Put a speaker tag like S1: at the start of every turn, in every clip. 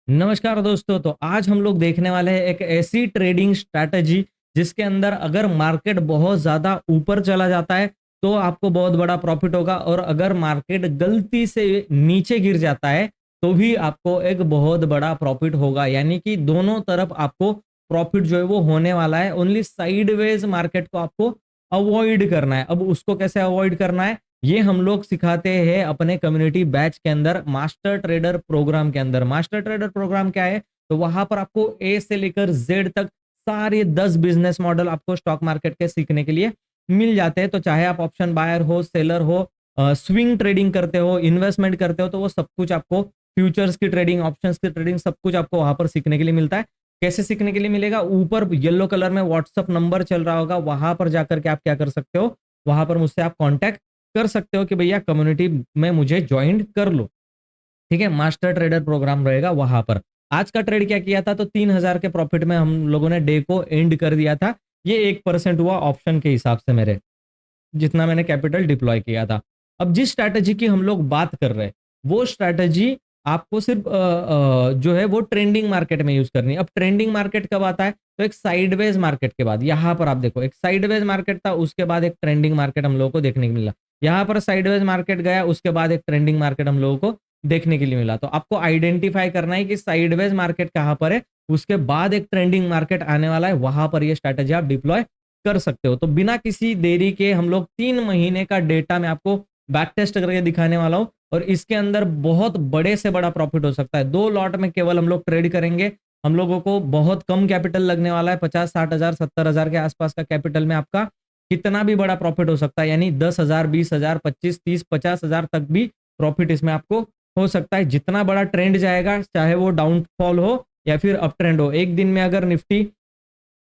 S1: नमस्कार दोस्तों। तो आज हम लोग देखने वाले हैं एक ऐसी ट्रेडिंग स्ट्रैटेजी जिसके अंदर अगर मार्केट बहुत ज्यादा ऊपर चला जाता है तो आपको बहुत बड़ा प्रॉफिट होगा, और अगर मार्केट गलती से नीचे गिर जाता है तो भी आपको एक बहुत बड़ा प्रॉफिट होगा। यानी कि दोनों तरफ आपको प्रॉफिट जो है वो होने वाला है। ओनली साइडवेज मार्केट को आपको अवॉइड करना है। अब उसको कैसे अवॉइड करना है ये हम लोग सिखाते हैं अपने कम्युनिटी बैच के अंदर, मास्टर ट्रेडर प्रोग्राम के अंदर। मास्टर ट्रेडर प्रोग्राम क्या है? तो वहां पर आपको ए से लेकर जेड तक सारे 10 बिजनेस मॉडल आपको स्टॉक मार्केट के सीखने के लिए मिल जाते हैं। तो चाहे आप ऑप्शन बायर हो, सेलर हो, स्विंग ट्रेडिंग करते हो, इन्वेस्टमेंट करते हो, तो वो सब कुछ आपको, फ्यूचर्स की ट्रेडिंग, ऑप्शंस की ट्रेडिंग, सब कुछ आपको वहां पर सीखने के लिए मिलता है। कैसे सीखने के लिए मिलेगा? ऊपर येलो कलर में व्हाट्सअप नंबर चल रहा होगा, वहां पर जाकर के आप क्या कर सकते हो, वहां पर मुझसे आप कॉन्टैक्ट कर सकते हो कि भैया कम्युनिटी में मुझे ज्वाइन कर लो। ठीक है, मास्टर ट्रेडर प्रोग्राम रहेगा वहां पर। आज का ट्रेड क्या किया था? तो 3,000 के प्रॉफिट में हम लोगों ने डे को एंड कर दिया था। ये 1% हुआ ऑप्शन के हिसाब से मेरे, जितना मैंने कैपिटल डिप्लॉय किया था। अब जिस स्ट्रैटेजी की हम लोग बात कर रहे हैं वो स्ट्रैटेजी आपको सिर्फ जो है वो ट्रेंडिंग मार्केट में यूज करनी है। अब ट्रेंडिंग मार्केट कब आता है? तो एक साइडवेज मार्केट के बाद। यहां पर आप देखो, एक साइडवेज मार्केट था, उसके बाद एक ट्रेंडिंग मार्केट हम लोगों को देखने को मिला। यहाँ पर साइडवेज मार्केट गया, उसके बाद एक ट्रेंडिंग मार्केट हम लोगों को देखने के लिए मिला। तो आपको आइडेंटिफाई करना है कि साइडवेज मार्केट कहां पर है, उसके बाद एक ट्रेंडिंग मार्केट आने वाला है, वहां पर ये स्ट्रैटेजी आप डिप्लॉय कर सकते हो। तो बिना किसी देरी के हम लोग 3 महीने का डेटा मैं आपको बैक टेस्ट करके दिखाने वाला हूं, और इसके अंदर बहुत बड़े से बड़ा प्रॉफिट हो सकता है। 2 लॉट में केवल हम लोग ट्रेड करेंगे। हम लोगों को बहुत कम कैपिटल लगने वाला है, 50-60 हजार 70 हजार के आसपास का कैपिटल में आपका कितना भी बड़ा प्रॉफिट हो सकता है। यानी 10 हजार, 20 हजार, 25, 30, 50 हजार तक भी प्रॉफिट इसमें आपको हो सकता है। जितना बड़ा ट्रेंड जाएगा, चाहे वो डाउनफॉल हो या फिर अप ट्रेंड हो, एक दिन में अगर निफ्टी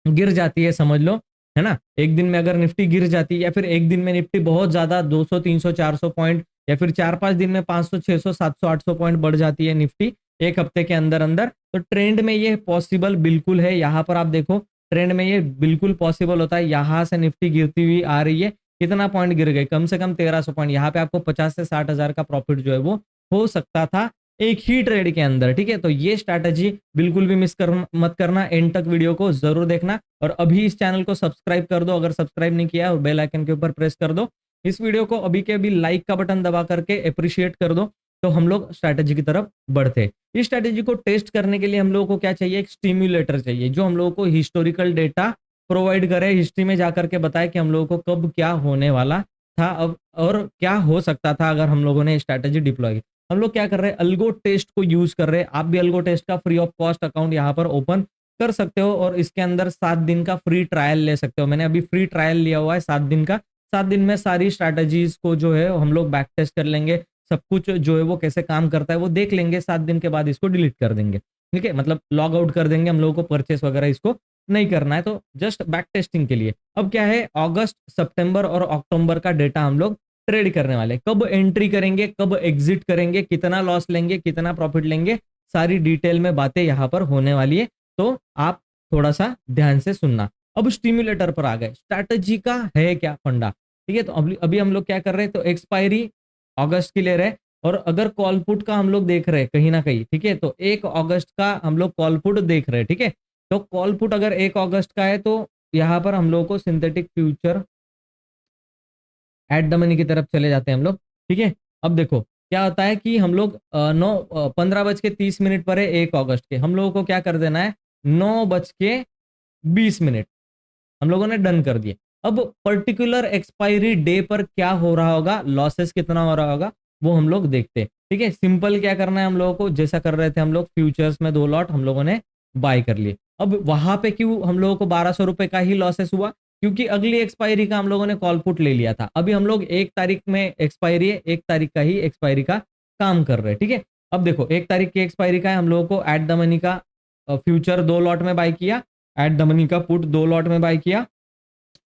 S1: गिर जाती है, समझ लो, है ना, एक दिन में अगर निफ्टी गिर जाती है, या फिर एक दिन में निफ्टी बहुत ज्यादा 200, 300, 400 पॉइंट, या फिर 4-5 दिन में 500, 600, 700, 800 पॉइंट बढ़ जाती है निफ्टी एक हफ्ते के अंदर अंदर, तो ट्रेंड में ये पॉसिबल बिल्कुल है। यहां पर आप देखो, ट्रेंड में ये बिल्कुल पॉसिबल होता है। यहां से निफ्टी गिरती हुई आ रही है, कितना पॉइंट गिर गए? कम से कम 1300 पॉइंट। यहाँ पे आपको 50 से 60 हजार का प्रॉफिट जो है वो हो सकता था एक ही ट्रेड के अंदर। ठीक है, तो ये स्ट्रैटेजी बिल्कुल भी मिस कर मत करना, एंड तक वीडियो को जरूर देखना। और अभी इस चैनल को सब्सक्राइब कर दो, अगर सब्सक्राइब नहीं किया, और बेल आइकन के ऊपर प्रेस कर दो। इस वीडियो को अभी के अभी लाइक का बटन दबा करके अप्रिशिएट कर दो, तो हम लोग स्ट्रैटेजी की तरफ बढ़ते। इस स्ट्रैटेजी को टेस्ट करने के लिए हम लोगों को क्या चाहिए? एक स्टिम्युलेटर चाहिए, जो हम लोगों को हिस्टोरिकल डेटा प्रोवाइड करे, हिस्ट्री में जाकर के बताए कि हम लोगों को कब क्या होने वाला था अब, और क्या हो सकता था अगर हम लोगों ने स्ट्रैटेजी डिप्लॉय की। हम लोग क्या कर रहे हैं? अल्गो टेस्ट को यूज कर रहे हैं। आप भी अल्गो टेस्ट का फ्री ऑफ कॉस्ट अकाउंट यहाँ पर ओपन कर सकते हो, और इसके अंदर 7 दिन का फ्री ट्रायल ले सकते हो। मैंने अभी फ्री ट्रायल लिया हुआ है 7 दिन का। 7 दिन में सारी स्ट्रैटेजीज को जो है हम लोग बैक टेस्ट कर लेंगे, सब कुछ जो है वो कैसे काम करता है वो देख लेंगे। 7 दिन के बाद इसको डिलीट कर देंगे। ठीक है, मतलब लॉग आउट कर देंगे। हम लोगों को परचेस वगैरह इसको नहीं करना है, तो जस्ट बैक टेस्टिंग के लिए। अब क्या है, अगस्त, सितंबर और अक्टूबर का डेटा हम लोग ट्रेड करने वाले। कब एंट्री करेंगे, कब एग्जिट करेंगे, कितना लॉस लेंगे, कितना प्रॉफिट लेंगे, सारी डिटेल में बातें यहाँ पर होने वाली है। तो आप थोड़ा सा ध्यान से सुनना। अब स्टिम्युलेटर पर आ गए। स्ट्रैटेजी का है क्या फंडा? ठीक है, तो अभी अभी हम लोग क्या कर रहे हैं? तो एक्सपायरी अगस्त की ले रहे हैं, और अगर कॉल पुट का हम लोग देख रहे हैं कहीं ना कहीं, ठीक है, तो 1 अगस्त का हम लोग कॉल पुट देख रहे हैं। ठीक है, तो कॉल पुट अगर 1 अगस्त का है तो यहाँ पर हम लोग को synthetic future at the money की तरफ चले जाते हैं हम लोग। ठीक है, अब देखो क्या होता है कि हम लोग 15:30 पर है 1 अगस्त के, हम लोगों को क्या कर देना है? 9:20 हम लोगों ने डन कर दिए। अब पर्टिकुलर एक्सपायरी डे पर क्या हो रहा होगा, लॉसेस कितना हो रहा होगा, वो हम लोग देखते हैं। ठीक है, सिंपल क्या करना है हम लोगों को, जैसा कर रहे थे हम लोग फ्यूचर्स में 2 लॉट हम लोगों ने बाय कर लिए। अब वहां पे क्यों हम लोगों को 1200 रुपए का ही लॉसेस हुआ? क्योंकि अगली एक्सपायरी का हम लोगों ने कॉल पुट ले लिया था। अभी हम लोग 1 तारीख में एक्सपायरी है, 1 तारीख का ही एक्सपायरी का काम कर रहे हैं। ठीक है, अब देखो 1 तारीख की एक्सपायरी का है, हम लोगों को एट द मनी का फ्यूचर 2 लॉट में बाय किया, एट द मनी का पुट 2 लॉट में बाय किया,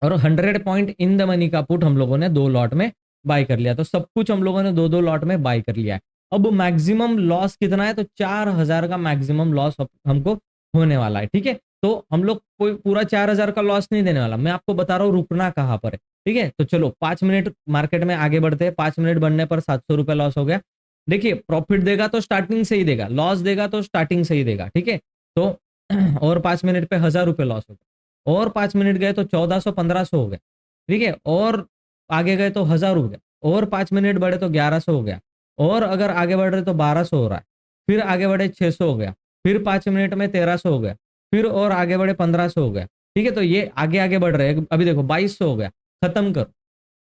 S1: और 100 पॉइंट इन द मनी का पुट हम लोगों ने 2 लॉट में बाय कर लिया। तो सब कुछ हम लोगों ने 2-2 लॉट में बाय कर लिया है। अब मैक्सिमम लॉस कितना है? तो 4,000 का मैक्सिमम लॉस हमको होने वाला है। ठीक है, तो हम लोग कोई पूरा 4,000 का लॉस नहीं देने वाला, मैं आपको बता रहा हूँ रुकना कहाँ पर है। ठीक है, तो चलो 5 मिनट मार्केट में आगे बढ़ते हैं। 5 मिनट बढ़ने पर 700 रुपए लॉस हो गया। देखिए प्रॉफिट देगा तो स्टार्टिंग से ही देगा, लॉस देगा तो स्टार्टिंग से ही देगा, ठीक है। तो और 5 मिनट पे 1000 रुपये लॉस हो गए, और 5 मिनट गए तो 1400 1500 हो गया, ठीक है। और आगे गए तो 1000 हो गया, और 5 मिनट बढ़े तो 1100 हो गया, और अगर आगे बढ़ रहे तो 1200 हो रहा है, फिर आगे बढ़े 600 हो गया, फिर 5 मिनट में 1300 हो गया, फिर और आगे बढ़े 1500 हो गया, ठीक है। तो ये आगे आगे बढ़ रहे हैं, अभी देखो 2200 हो गया, खत्म करो।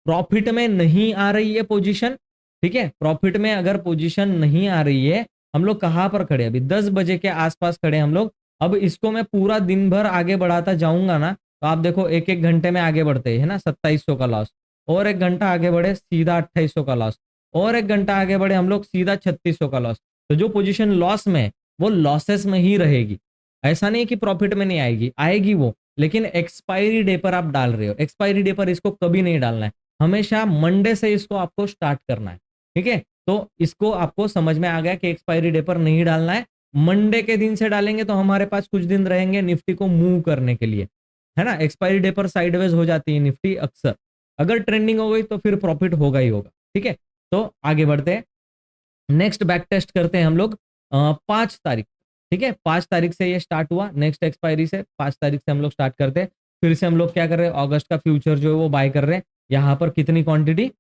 S1: प्रॉफिट में नहीं आ रही है पोजीशन, ठीक है। प्रॉफिट में अगर पोजीशन नहीं आ रही है, हम लोग कहां पर खड़े, अभी 10 बजे के आसपास खड़े हम लोग। अब इसको मैं पूरा दिन भर आगे बढ़ाता जाऊंगा ना, तो आप देखो एक एक घंटे में आगे बढ़ते है ना, 2700 का लॉस, और एक घंटा आगे बढ़े सीधा 2800 का लॉस, और एक घंटा आगे बढ़े हम लोग सीधा 3600 का लॉस। तो जो पोजीशन लॉस में है, वो लॉसेस में ही रहेगी। ऐसा नहीं कि प्रॉफिट में नहीं आएगी, आएगी वो, लेकिन एक्सपायरी डे पर आप डाल रहे हो। एक्सपायरी डे पर इसको कभी नहीं डालना है, हमेशा मंडे से इसको आपको स्टार्ट करना है, ठीक है। तो इसको आपको समझ में आ गया कि एक्सपायरी डे पर नहीं डालना है, मंडे के दिन से डालेंगे तो हमारे पास कुछ दिन रहेंगे निफ्टी को मूव करने के लिए, है ना। एक्सपायरी डे पर साइडवेज हो जाती है निफ्टी अक्सर, अगर ट्रेंडिंग हो गई तो फिर प्रॉफिट होगा ही होगा, ठीक है। तो आगे बढ़ते हैं, नेक्स्ट बैक टेस्ट करते हैं हम लोग 5 तारीख, ठीक है। 5 तारीख से ये स्टार्ट हुआ, नेक्स्ट एक्सपायरी से 5 तारीख से हम लोग स्टार्ट करते हैं। फिर से हम लोग क्या कर रहे हैं, अगस्त का फ्यूचर जो है वो बाय कर रहे हैं। यहाँ पर कितनी क्वांटिटी,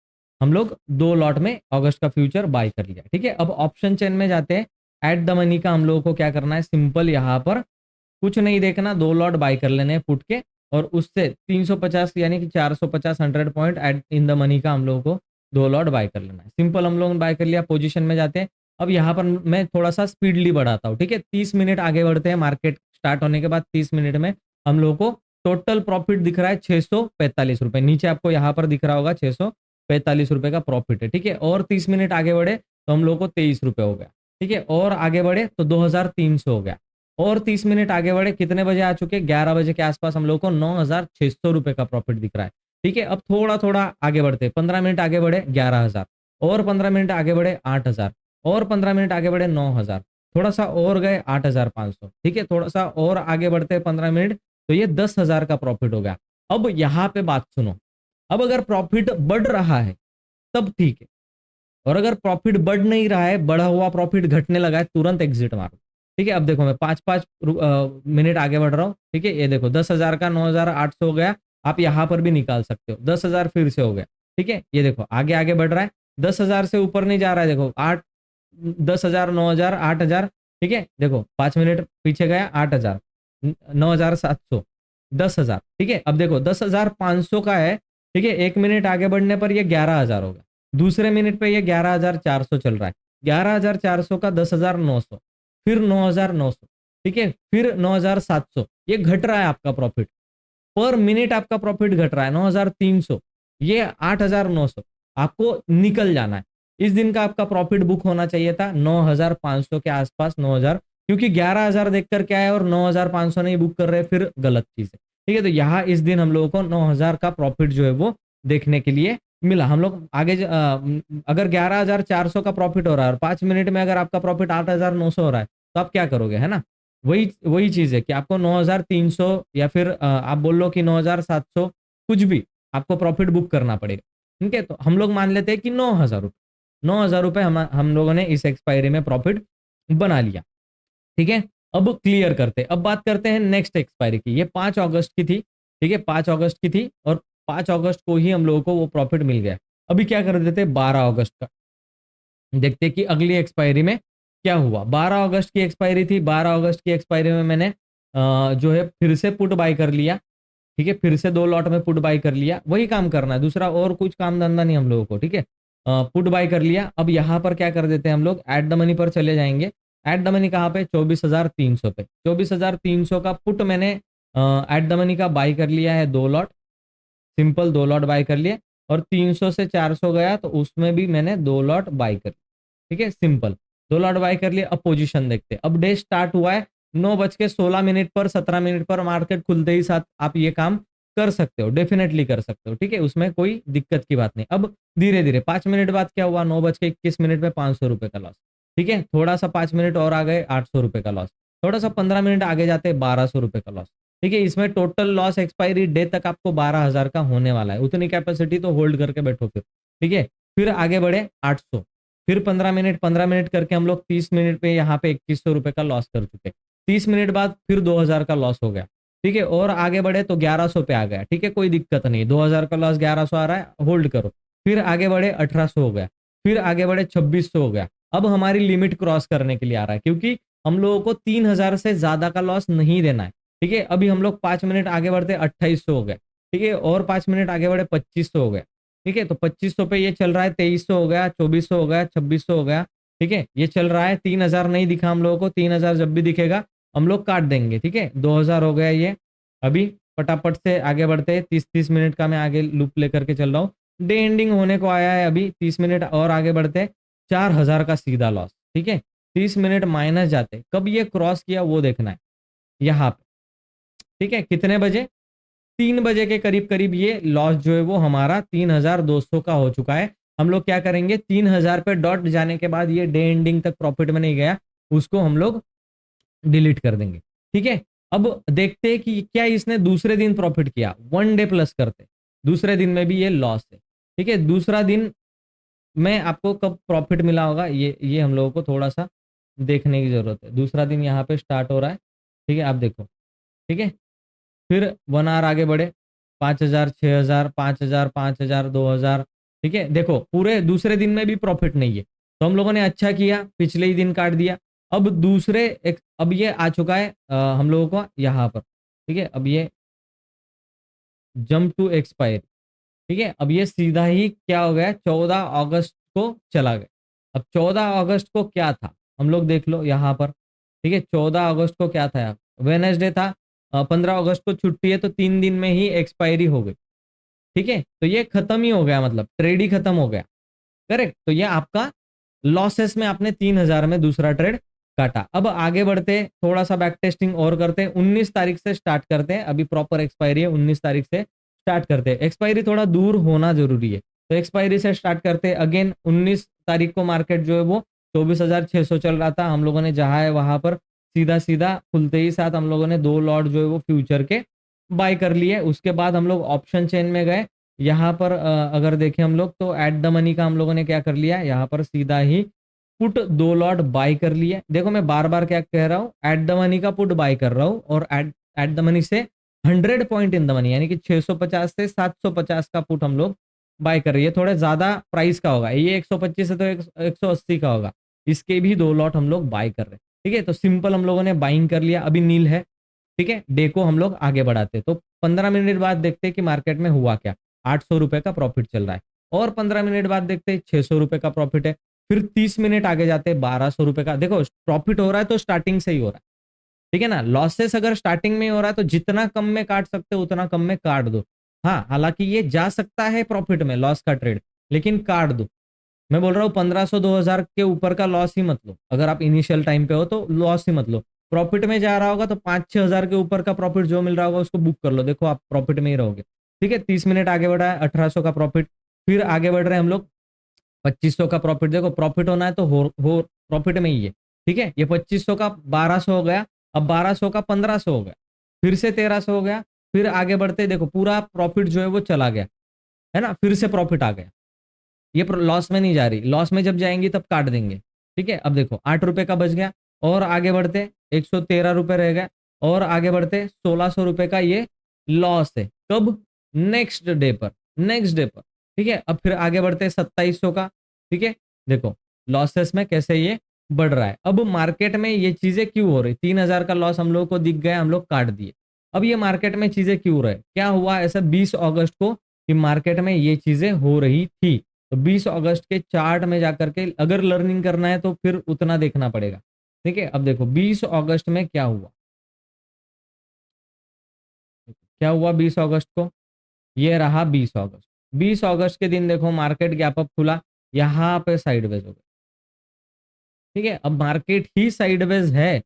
S1: हम लोग 2 लॉट में अगस्त का फ्यूचर बाय कर लिया, ठीक है। अब ऑप्शन चेन में जाते हैं, एट द मनी का हम लोगों को क्या करना है, सिंपल यहाँ पर कुछ नहीं देखना, 2 लॉट बाय कर लेने हैं पुट के, और उससे 350 यानी कि 450 100 point eight in the money का हम लोगों को 2 लॉट बाय कर लेना है। सिंपल हम लोगों ने बाय कर लिया, पोजीशन में जाते हैं। अब यहाँ पर मैं थोड़ा सा स्पीडली बढ़ाता हूँ, ठीक है। 30 मिनट आगे बढ़ते हैं, मार्केट स्टार्ट होने के बाद 30 मिनट में हम लोगों को टोटल प्रॉफिट दिख रहा है 645 रुपए, नीचे आपको यहाँ पर दिख रहा होगा 645 रुपए का प्रॉफिट है, ठीक है। और 30 मिनट आगे बढ़े तो हम लोग को 23 रुपए हो गया, ठीक है। और आगे बढ़े तो 2300 हो गया, और 30 मिनट आगे बढ़े, कितने बजे आ चुके, 11 बजे के आसपास हम लोग को 9600 रुपए का प्रॉफिट दिख रहा है, ठीक है। अब थोड़ा थोड़ा आगे बढ़ते, 15 मिनट आगे बढ़े 11,000, और 15 मिनट आगे बढ़े 8,000, और 15 मिनट आगे बढ़े 9,000, थोड़ा सा और गए 8,500, ठीक है। थोड़ा सा और आगे बढ़ते 15 मिनट, तो ये 10,000 का प्रॉफिट हो गया। अब यहाँ पे बात सुनो, अब अगर प्रॉफिट बढ़ रहा है तब ठीक है, और अगर प्रॉफिट बढ़ नहीं रहा है, बढ़ा हुआ प्रॉफिट घटने लगा है, तुरंत एग्जिट मारो, ठीक है। अब देखो मैं 5-5 मिनट आगे बढ़ रहा हूँ, ठीक है। ये देखो 10,000 का 9,800 हो गया, आप यहाँ पर भी निकाल सकते हो, 10,000 फिर से हो गया, ठीक है। ये देखो आगे आगे बढ़ रहा है, 10,000 से ऊपर नहीं जा रहा है, देखो 10,000 9,000 8,000, ठीक है। देखो 5 मिनट पीछे गया 8,000 9,700 10,000, ठीक है। अब देखो 10,500 का है, ठीक है। 1 मिनट आगे बढ़ने पर ये 11,000 होगा, दूसरे मिनट पे ये 11,400 चल रहा है, 11,400 का 10,900, फिर 9,900, ठीक है, फिर 9,700, ये घट रहा है आपका प्रॉफिट, पर मिनट आपका प्रॉफिट घट रहा है 9,300, ये 8,900, आपको निकल जाना है। इस दिन का आपका प्रॉफिट बुक होना चाहिए था 9,500 के आसपास, 9,000, क्योंकि 11,000 देख कर क्या है और 9,500 नहीं बुक कर रहे, फिर गलत चीज है, ठीक है। तो यहाँ इस दिन हम लोगों को 9,000 का प्रॉफिट जो है वो देखने के लिए मिला। हम लोग आगे अगर 11,400 का प्रॉफिट हो रहा है और 5 मिनट में अगर आपका प्रॉफिट 8,900 हो रहा है, तो आप क्या करोगे, है ना। वही वही चीज है कि आपको 9,300 या फिर आप बोल लो कि 9,700, कुछ भी आपको प्रॉफिट बुक करना पड़ेगा, ठीक है। तो हम लोग मान लेते हैं कि 9,000 रुपये, 9,000 रुपये हम लोगों ने इस एक्सपायरी में प्रॉफिट बना लिया, ठीक है। अब क्लियर करते हैं, अब बात करते हैं नेक्स्ट एक्सपायरी की। ये 5 अगस्त की थी, ठीक है, 5 अगस्त की थी, और 5 अगस्त को ही हम लोगों को वो प्रॉफिट मिल गया। अभी क्या कर देते 12 अगस्त का, देखते कि अगली एक्सपायरी में क्या हुआ। 12 अगस्त की एक्सपायरी थी, 12 अगस्त की एक्सपायरी में मैंने जो है फिर से पुट बाय कर लिया, ठीक है। फिर से 2 लॉट में पुट बाय कर लिया, वही काम करना है, दूसरा और कुछ काम धंधा नहीं हम लोगों को, ठीक है। पुट बाय कर लिया। अब यहाँ पर क्या कर देते हैं हम लोग, एट द मनी पर चले जाएंगे। एट द मनी कहाँ पे, 24,300 पे, 24,300 का पुट मैंने एट द मनी का बाय कर लिया है 2 लॉट, सिंपल 2 लॉट बाय कर लिए। और 300 से 400 गया तो उसमें भी मैंने 2 लॉट बाय कर, ठीक है, सिंपल 2 लॉट बाय कर लिए। अब पोजीशन देखते हैं, अब डे स्टार्ट हुआ है 9:16 पर, 17 मिनट पर मार्केट खुलते ही साथ आप ये काम कर सकते हो, डेफिनेटली कर सकते हो, ठीक है, उसमें कोई दिक्कत की बात नहीं। अब धीरे धीरे 5 मिनट बाद क्या हुआ, 9:21 में 500 रुपए का लॉस, ठीक है। थोड़ा सा 5 मिनट और आ गए 800 रुपए का लॉस, थोड़ा सा 15 मिनट आगे जाते 1200 रुपए का लॉस, ठीक है। इसमें टोटल लॉस एक्सपायरी डे तक आपको 12,000 का होने वाला है, उतनी कैपेसिटी तो होल्ड करके बैठो फिर, ठीक है। फिर आगे बढ़े 800, फिर 15 मिनट करके हम लोग 30 मिनट पे यहाँ पे 2100 रुपए का लॉस कर चुके। 30 मिनट बाद फिर 2000 का लॉस हो गया, ठीक है, और आगे बढ़े तो 1100 पे आ गया, ठीक है, कोई दिक्कत नहीं, 2000 का लॉस 1100 आ रहा है, होल्ड करो। फिर आगे बढ़े 1800 हो गया, फिर आगे बढ़े 2600 हो गया। अब हमारी लिमिट क्रॉस करने के लिए आ रहा है, क्योंकि हम लोगों को 3000 से ज्यादा का लॉस नहीं देना है, ठीक है। अभी हम लोग 5 मिनट आगे बढ़ते 2800 हो गए, ठीक है, और 5 मिनट आगे बढ़े 2500 हो गया, ठीक है। तो 2500 पे ये चल रहा है, 2300 हो गया, 2400 हो गया, 2600 हो गया, ठीक है, ये चल रहा है। 3000 नहीं दिखा हम लोगों को, 3000 जब भी दिखेगा हम लोग काट देंगे, ठीक है। 2000 हो गया ये। अभी फटाफट से आगे बढ़ते हैं, 30-30 मिनट का मैं आगे लूप लेकर के चल रहा हूँ। डे एंडिंग होने को आया है, अभी 30 मिनट और आगे बढ़ते हैं, 4000 का सीधा लॉस, ठीक है। 30 मिनट माइनस जाते, कब ये क्रॉस किया वो देखना है यहाँ पे, ठीक है। कितने बजे? 3 बजे के करीब करीब ये लॉस जो है वो हमारा 3200 का हो चुका है। हम लोग क्या करेंगे, 3000 पे डॉट जाने के बाद ये डे एंडिंग तक प्रॉफिट में नहीं गया, उसको हम लोग डिलीट कर देंगे, ठीक है। अब देखते हैं कि क्या इसने दूसरे दिन प्रॉफिट किया, 1 डे प्लस करते, दूसरे दिन में भी ये लॉस है, ठीक है। दूसरा दिन में आपको कब प्रॉफिट मिला होगा, ये हम लोगों को थोड़ा सा देखने की जरूरत है। दूसरा दिन यहाँ पे स्टार्ट हो रहा है, ठीक है, आप देखो, ठीक है। फिर 1 आवर आगे बढ़े, 5000, 6000, 5000, 5000, 2000, ठीक है। देखो पूरे दूसरे दिन में भी प्रॉफिट नहीं है, तो हम लोगों ने अच्छा किया, पिछले ही दिन काट दिया। अब अब ये आ चुका है हम लोगों को यहाँ पर, ठीक है। अब ये जंप टू एक्सपायरी, ठीक है। अब ये सीधा ही क्या हो गया, 14 अगस्त को चला गया। अब 14 अगस्त को क्या था, हम लोग देख लो यहाँ पर, ठीक है। 14 अगस्त को क्या था, वेनेसडे था। 15 अगस्त को छुट्टी है, तो 3 दिन में ही एक्सपायरी हो गई, ठीक है। तो ये खत्म ही हो गया, मतलब ट्रेड ही खत्म हो गया, करेक्ट। तो ये आपका लॉसेस में आपने 3000 में दूसरा ट्रेड काटा। अब आगे बढ़ते, थोड़ा सा बैक टेस्टिंग और करते हैं। 19 तारीख से स्टार्ट करते हैं, अभी प्रॉपर एक्सपायरी है, 19 तारीख से स्टार्ट करते हैं। एक्सपायरी थोड़ा दूर होना जरूरी है, तो एक्सपायरी से स्टार्ट करते हैं। अगेन 19 तारीख को मार्केट जो है वो 24,600 चल रहा था। हम लोगों ने जहां है वहां पर सीधा सीधा खुलते ही साथ हम लोगों ने 2 लॉट जो है वो फ्यूचर के बाय कर लिए। उसके बाद हम लोग ऑप्शन चेन में गए। यहाँ पर अगर देखें हम लोग, तो एट द मनी का हम लोगों ने क्या कर लिया, यहाँ पर सीधा ही पुट 2 लॉट बाय कर लिए। देखो मैं बार बार क्या कह रहा हूँ, एट द मनी का पुट बाय कर रहा हूँ, और एट द मनी से 100 पॉइंट इन द मनी, यानी कि 650 से 750 का पुट हम लोग बाय कर रही है। थोड़े ज्यादा प्राइस का होगा, ये 125 है तो 180 का होगा, इसके भी 2 लॉट हम लोग बाय कर रहे हैं, ठीक है। तो सिंपल हम लोगों ने बाइंग कर लिया, अभी नील है, ठीक है। डे को हम लोग आगे बढ़ाते, तो 15 मिनट बाद देखते हैं कि मार्केट में हुआ क्या। 800 रुपए का प्रॉफिट चल रहा है, और 15 मिनट बाद देखते हैं 600 रुपए का प्रॉफिट है। फिर 30 मिनट आगे जाते हैं, 1200 रुपए का। देखो प्रॉफिट हो रहा है तो स्टार्टिंग से ही हो रहा है, ठीक है ना। लॉसेस अगर स्टार्टिंग में ही हो रहा है तो जितना कम में काट सकते हो उतना कम में काट दो। हाँ, हालांकि ये जा सकता है प्रॉफिट में, लॉस का ट्रेड, लेकिन काट दो। मैं बोल रहा हूँ 1500 2000 के ऊपर का लॉस ही मत लो, अगर आप इनिशियल टाइम पे हो तो लॉस ही मत लो। प्रॉफिट में जा रहा होगा तो 5-6 हजार के ऊपर का प्रॉफिट जो मिल रहा होगा उसको बुक कर लो, देखो आप प्रॉफिट में ही रहोगे, ठीक है। 30 मिनट आगे बढ़ा है, 1800 का प्रॉफिट। फिर आगे बढ़ रहे हैं हम लोग, 2500 का प्रॉफिट। देखो प्रॉफिट होना है तो हो प्रॉफिट में ही है, ठीक है। ये 2500 का 1200 हो गया, अब 1200 का 1500 हो गया, फिर से 1300 हो गया। फिर आगे बढ़ते देखो पूरा प्रॉफिट जो है वो चला गया, है ना, फिर से प्रॉफिट आ गया। ये लॉस में नहीं जा रही, लॉस में जब जाएंगी तब काट देंगे, ठीक है। अब देखो 8 रुपए का बच गया, और आगे बढ़ते 113 रुपए रह गए, और आगे बढ़ते 1600 रुपए का ये लॉस है। कब? नेक्स्ट डे पर, नेक्स्ट डे पर, ठीक है। अब फिर आगे बढ़ते 2700 का, ठीक है। देखो लॉसेस में कैसे ये बढ़ रहा है। अब मार्केट में ये चीजें क्यों हो रही, 3000 का लॉस हम लोग को दिख गया, हम लोग काट दिए। अब ये मार्केट में चीजें क्यों हो रहे, क्या हुआ ऐसा 20 अगस्त को कि मार्केट में ये चीजें हो रही थी। तो 20 अगस्त के चार्ट में जाकर के अगर लर्निंग करना है तो फिर उतना देखना पड़ेगा, ठीक है। अब देखो 20 अगस्त में क्या हुआ, क्या हुआ 20 अगस्त को, ये रहा 20 अगस्त। 20 अगस्त के दिन देखो मार्केट गैप अप खुला, यहाँ पे साइडवेज हो गया, ठीक है। अब मार्केट ही साइडवेज है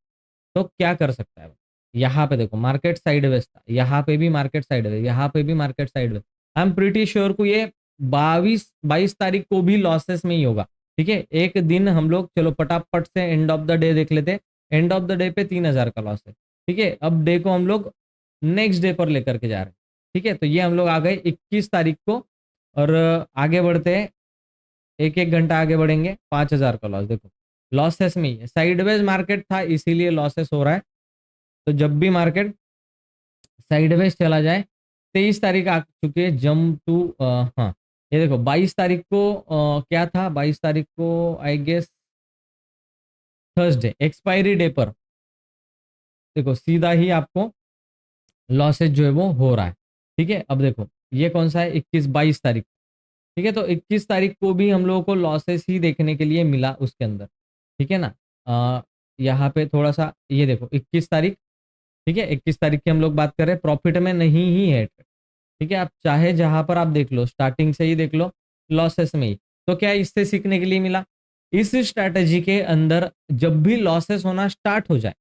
S1: तो क्या कर सकता है, यहाँ पे देखो मार्केट साइडवेज था, यहाँ पे भी मार्केट साइडवेज, यहाँ पे भी market sideways. I am pretty sure को ये 22 तारीख को भी लॉसेस में ही होगा, ठीक है। एक दिन हम लोग चलो पटापट से एंड ऑफ द डे देख लेते। एंड ऑफ द डे पे 3000 का लॉस है, ठीक है। अब डे को हम लोग नेक्स्ट डे पर लेकर के जा रहे हैं, ठीक है। तो ये हम लोग आ गए 21 तारीख को, और आगे बढ़ते हैं एक एक घंटा आगे बढ़ेंगे, 5,000 का लॉस। देखो लॉसेस में ही है, साइडवेज मार्केट था इसीलिए लॉसेस हो रहा है। तो जब भी मार्केट साइडवेज चला जाए, 23 तारीख आ चुकी है, जंप टू, हाँ ये देखो 22 तारीख को क्या था, 22 तारीख को I guess Thursday, expiry day पर देखो सीधा ही आपको लॉसेज जो है वो हो रहा है। ठीक है, अब देखो ये कौन सा है, 22 तारीख। ठीक है, तो 21 तारीख को भी हम लोगों को लॉसेस ही देखने के लिए मिला उसके अंदर। ठीक है ना, यहाँ पे थोड़ा सा ये देखो 21 तारीख। ठीक है, 21 तारीख की हम लोग बात कर रहे हैं, प्रॉफिट में नहीं ही है। ठीक है, आप चाहे जहां पर आप देख लो, स्टार्टिंग से ही देख लो, लॉसेस में ही। तो क्या इससे सीखने के लिए मिला, इस स्ट्रैटेजी के अंदर जब भी लॉसेस होना स्टार्ट हो जाए,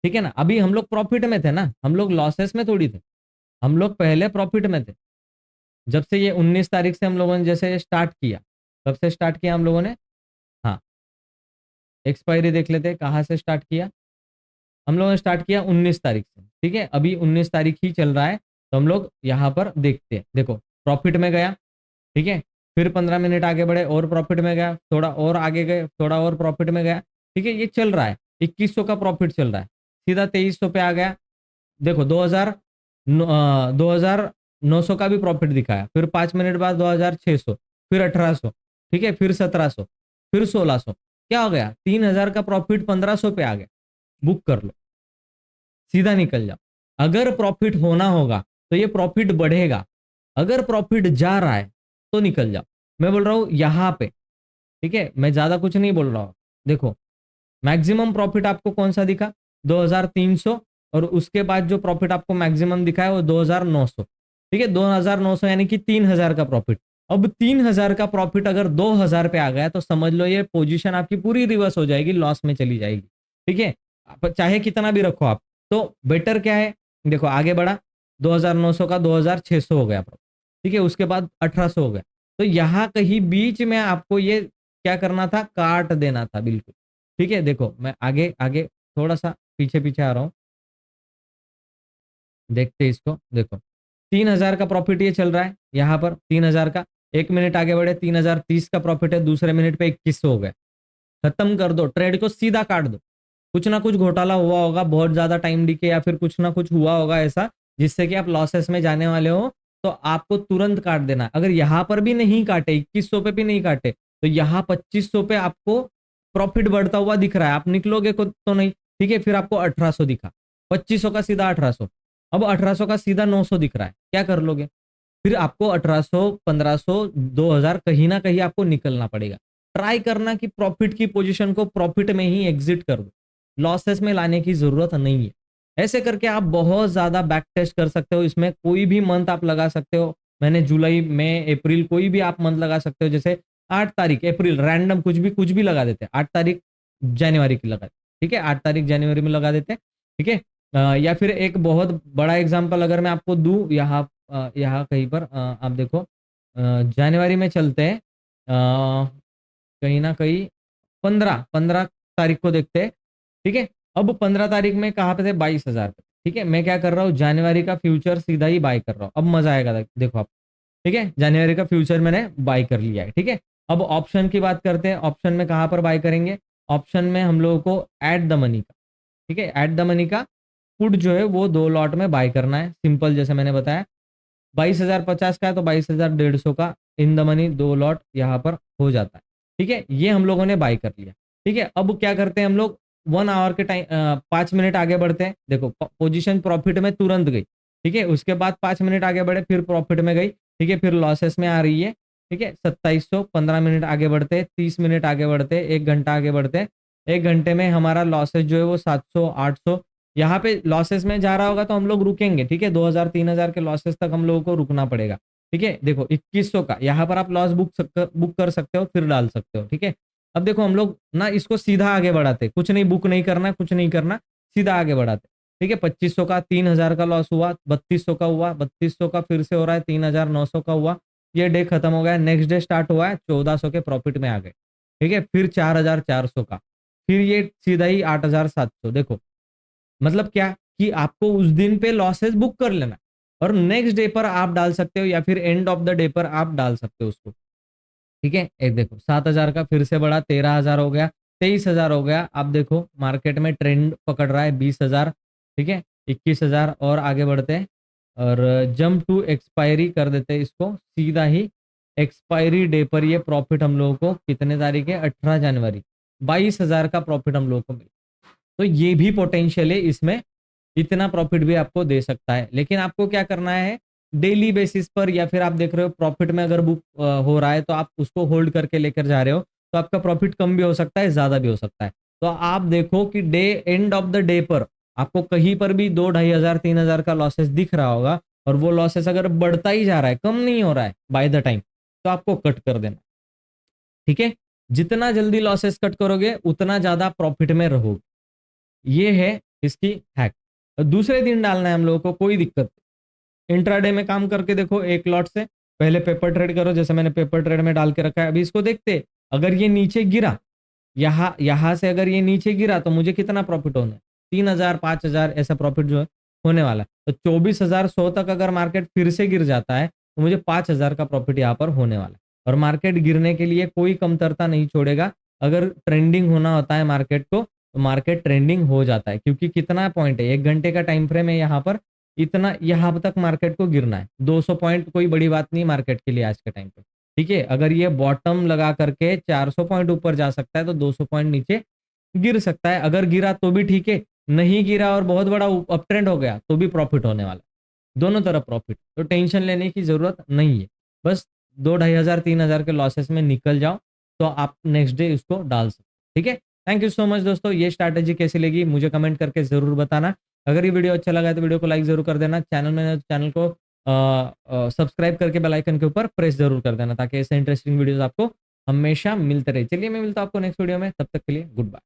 S1: ठीक है ना, अभी हम लोग प्रॉफिट में थे ना, हम लोग लॉसेस में थोड़ी थे, हम लोग पहले प्रॉफिट में थे। जब से ये 19 तारीख से हम लोगों ने जैसे स्टार्ट किया, तब से स्टार्ट किया हम लोगों ने। हाँ, एक्सपायरी देख लेते कहाँ से स्टार्ट किया, हम लोगों ने स्टार्ट किया 19 तारीख से। ठीक है, अभी 19 तारीख ही चल रहा है, तो हम लोग यहाँ पर देखते हैं। देखो प्रॉफिट में गया, ठीक है, फिर 15 मिनट आगे बढ़े और प्रॉफिट में गया, थोड़ा और आगे गए, थोड़ा और प्रॉफिट में गया। ठीक है, ये चल रहा है, 2100 का प्रॉफिट चल रहा है, सीधा 2300 पे आ गया। देखो 2,900 का भी प्रॉफिट दिखाया, फिर 5 मिनट बाद 2,600, फिर 1,800, ठीक है, फिर 1,700, फिर 1,600, क्या हो गया, 3,000 का प्रॉफिट 1,500 पे आ गया। बुक कर लो, सीधा निकल जाओ। अगर प्रॉफिट होना होगा तो ये प्रॉफिट बढ़ेगा, अगर प्रॉफिट जा रहा है तो निकल जाओ। मैं बोल रहा हूं यहां पे, ठीक है, मैं ज्यादा कुछ नहीं बोल रहा हूं। देखो मैक्सिमम प्रॉफिट आपको कौन सा दिखा, 2,300, और उसके बाद जो प्रॉफिट आपको मैक्सिमम दिखा है वो 2,900। ठीक है, 2,900 यानी कि 3,000 का प्रॉफिट। अब 3,000 का प्रॉफिट अगर 2,000 पे आ गया तो समझ लो ये पोजीशन आपकी पूरी रिवर्स हो जाएगी, लॉस में चली जाएगी। ठीक है, चाहे कितना भी रखो आप, तो बेटर क्या है, देखो आगे बढ़ा, 2,900 का 2,600 हो गया प्रॉफिट। ठीक है, उसके बाद 1,800 हो गया। तो यहाँ कहीं बीच में आपको ये क्या करना था, काट देना था बिल्कुल। ठीक है, देखो मैं आगे आगे थोड़ा सा पीछे पीछे आ रहा हूँ, देखते इसको। देखो 3,000 का प्रॉफिट ये चल रहा है यहाँ पर, 3,000 का, 1 मिनट आगे बढ़े 3,030 का प्रॉफिट है, दूसरे मिनट पे 2100 हो गया। खत्म कर दो ट्रेड को, सीधा काट दो। कुछ ना कुछ घोटाला हुआ होगा, बहुत ज्यादा टाइम डीके या फिर कुछ ना कुछ हुआ होगा ऐसा जिससे कि आप लॉसेस में जाने वाले हो, तो आपको तुरंत काट देना। अगर यहाँ पर भी नहीं काटे, 2100 पे भी नहीं काटे, तो यहाँ 2500 पे आपको प्रॉफिट बढ़ता हुआ दिख रहा है, आप निकलोगे तो नहीं। ठीक है, फिर आपको 1,800 दिखा, 2500 का सीधा 1,800, अब 1,800 का सीधा 900 दिख रहा है, क्या कर लोगे, फिर आपको 1,800, 1,500, 2,000 कहीं ना कहीं आपको निकलना पड़ेगा। ट्राई करना कि प्रॉफिट की पोजीशन को प्रॉफिट में ही एग्जिट कर दो, लॉसेस में लाने की जरूरत नहीं है। ऐसे करके आप बहुत ज्यादा बैक टेस्ट कर सकते हो, इसमें कोई भी मंथ आप लगा सकते हो। मैंने जुलाई मई अप्रैल कोई भी आप मंथ लगा सकते हो, जैसे 8 तारीख अप्रैल, रैंडम कुछ भी लगा देते हैं, 8 तारीख जनवरी की लगा, ठीक है, 8 तारीख जनवरी में लगा देते हैं। ठीक है, या फिर एक बहुत बड़ा एग्जांपल अगर मैं आपको दूं, यहाँ कहीं पर आप देखो, जनवरी में चलते हैं, कहीं ना कहीं 15 तारीख को देखते हैं। ठीक है, अब 15 तारीख में कहाँ पे थे, 22,000 पे। ठीक है, मैं क्या कर रहा हूँ, जनवरी का फ्यूचर सीधा ही बाय कर रहा हूँ, अब मजा आएगा, देखो आप। ठीक है, जनवरी का फ्यूचर मैंने बाय कर लिया है। ठीक है, अब ऑप्शन की बात करते हैं, ऑप्शन में कहाँ पर बाय करेंगे, ऑप्शन में हम लोगों को एट द मनी का, ठीक है, एट द मनी का पुट जो है वो 2 लॉट में बाय करना है, सिंपल जैसे मैंने बताया। 22,050 का है तो 22,150 का इन द मनी 2 लॉट यहाँ पर हो जाता है। ठीक है, ये हम लोगों ने बाय कर लिया। ठीक है, अब क्या करते हैं हम लोग, 1 आवर के टाइम, 5 मिनट आगे बढ़ते हैं। देखो पोजीशन प्रॉफिट में तुरंत गई, ठीक है, उसके बाद 5 मिनट आगे बढ़े फिर प्रॉफिट में गई, ठीक है, फिर लॉसेस में आ रही है। ठीक है, 2700, 15 मिनट आगे बढ़ते, 30 मिनट आगे बढ़ते, 1 घंटा आगे बढ़ते, 1 घंटे में हमारा लॉसेस जो है वो 700, 800, यहाँ पे लॉसेस में जा रहा होगा तो हम लोग रुकेंगे। ठीक है, 2,000, 3,000 के लॉसेस तक हम लोगों को रुकना पड़ेगा। ठीक है, देखो 2100 का यहाँ पर आप लॉस बुक कर सकते हो, फिर डाल सकते हो। ठीक है, अब देखो हम लोग ना इसको सीधा आगे बढ़ाते, कुछ नहीं बुक नहीं करना, कुछ नहीं करना, सीधा आगे बढ़ाते। ठीक है, 2500 का 3,000 का लॉस हुआ, 3200 का हुआ, 3200 का फिर से हो रहा है, 3,900 का हुआ, ये डे खत्म हो गया, नेक्स्ट डे स्टार्ट हुआ है, 1,400 के प्रॉफिट में आ गए। ठीक है, फिर 4,400 का, फिर ये सीधा ही 8,700। देखो मतलब क्या, कि आपको उस दिन पे लॉसेस बुक कर लेना और नेक्स्ट डे पर आप डाल सकते हो या फिर एंड ऑफ द डे पर आप डाल सकते हो उसको। ठीक है, एक देखो 7,000 का फिर से बढ़ा, 13,000 हो गया, 23,000 हो गया। आप देखो मार्केट में ट्रेंड पकड़ रहा है 20,000, ठीक है, 21,000 और आगे बढ़ते हैं और जंप टू एक्सपायरी कर देते हैं इसको सीधा ही। एक्सपायरी डे पर ये प्रॉफिट हम लोगों को कितने तारीख है, 18 जनवरी, 22,000 का प्रॉफिट हम लोगों को मिला। तो ये भी पोटेंशियल है इसमें, इतना प्रॉफिट भी आपको दे सकता है। लेकिन आपको क्या करना है, डेली बेसिस पर या फिर आप देख रहे हो प्रॉफिट में अगर बुक हो रहा है तो आप उसको होल्ड करके लेकर जा रहे हो, तो आपका प्रॉफिट कम भी हो सकता है, ज्यादा भी हो सकता है। तो आप देखो कि day end of the day पर आपको कहीं पर भी 2-2,500 3,000 का लॉसेस दिख रहा होगा, और वो लॉसेस अगर बढ़ता ही जा रहा है, कम नहीं हो रहा है बाय द टाइम, तो आपको कट कर देना। ठीक है, जितना जल्दी लॉसेस कट करोगे उतना ज्यादा प्रॉफिट में रहोगे। ये है इसकी हैक। दूसरे दिन डालना है हम लोगों को, कोई दिक्कत नहीं। इंट्राडे में काम करके देखो एक लॉट से, पहले पेपर ट्रेड करो जैसे मैंने पेपर ट्रेड में डाल के रखा है। अभी इसको देखते, अगर ये नीचे गिरा, यहां से अगर ये नीचे गिरा तो मुझे कितना प्रॉफिट होना है, 3,000 5,000 ऐसा प्रॉफिट जो है होने वाला है। तो 24,100 तक अगर मार्केट फिर से गिर जाता है तो मुझे 5,000 का प्रॉफिट यहाँ पर होने वाला है। और मार्केट गिरने के लिए कोई कमतरता नहीं छोड़ेगा। अगर ट्रेंडिंग होना होता है मार्केट को, तो मार्केट ट्रेंडिंग हो जाता है, क्योंकि कितना पॉइंट है, 1 घंटे का टाइम फ्रेम है यहाँ पर, इतना यहाँ तक मार्केट को गिरना है। 200 पॉइंट कोई बड़ी बात नहीं मार्केट के लिए आज के टाइम पे। ठीक है, अगर ये बॉटम लगा करके 400 पॉइंट ऊपर जा सकता है तो 200 पॉइंट नीचे गिर सकता है। अगर गिरा तो भी ठीक है, नहीं गिरा और बहुत बड़ा अप ट्रेंड हो गया तो भी प्रॉफिट होने वाला है, दोनों तरफ प्रॉफिट। तो टेंशन लेने की जरूरत नहीं है, बस 2-2,500 3,000 के लॉसेस में निकल जाओ तो आप नेक्स्ट डे इसको डाल सकते हो। ठीक है, थैंक यू सो मच दोस्तों। ये स्ट्रैटेजी कैसी लगी मुझे कमेंट करके जरूर बताना। अगर ये वीडियो अच्छा लगा है तो वीडियो को लाइक जरूर कर देना, चैनल में चैनल को सब्सक्राइब करके बेल आइकन के ऊपर प्रेस जरूर कर देना, ताकि ऐसे इंटरेस्टिंग वीडियोस आपको हमेशा मिलते रहे। चलिए मैं मिलता हूं आपको नेक्स्ट वीडियो में, तब तक के लिए गुड बाय।